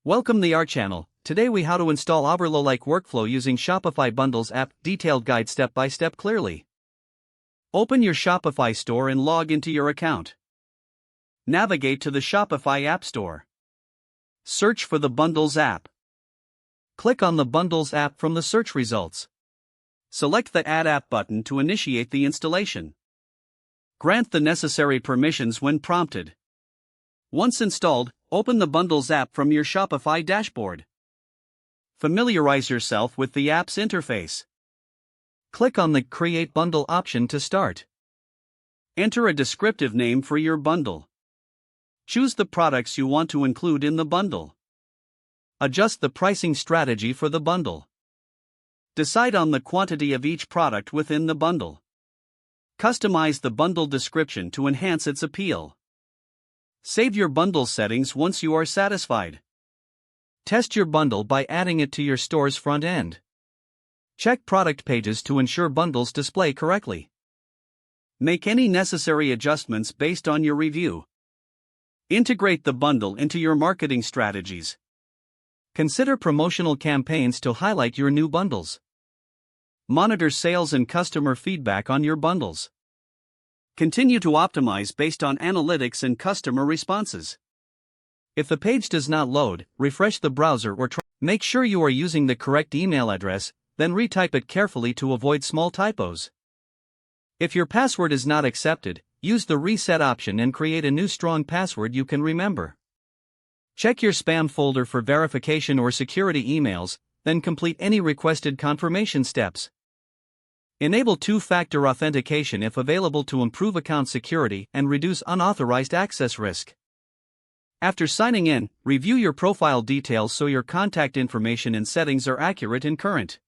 Welcome to our channel. Today we how to install Oberlo-like workflow using Shopify Bundles app, detailed guide step by step clearly. Open your Shopify store and log into your account. Navigate to the Shopify App Store. Search for the Bundles app. Click on the Bundles app from the search results. Select the Add App button to initiate the installation. Grant the necessary permissions when prompted. Once installed, open the Bundles app from your Shopify dashboard. Familiarize yourself with the app's interface. Click on the Create Bundle option to start. Enter a descriptive name for your bundle. Choose the products you want to include in the bundle. Adjust the pricing strategy for the bundle. Decide on the quantity of each product within the bundle. Customize the bundle description to enhance its appeal. Save your bundle settings once you are satisfied. Test your bundle by adding it to your store's front end. Check product pages to ensure bundles display correctly. Make any necessary adjustments based on your review. Integrate the bundle into your marketing strategies. Consider promotional campaigns to highlight your new bundles. Monitor sales and customer feedback on your bundles. Continue to optimize based on analytics and customer responses. If the page does not load, refresh the browser or make sure you are using the correct email address, then retype it carefully to avoid small typos. If your password is not accepted, use the reset option and create a new strong password you can remember. Check your spam folder for verification or security emails, then complete any requested confirmation steps. Enable two-factor authentication if available to improve account security and reduce unauthorized access risk. After signing in, review your profile details so your contact information and settings are accurate and current.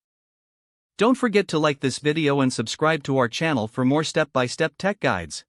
Don't forget to like this video and subscribe to our channel for more step-by-step tech guides.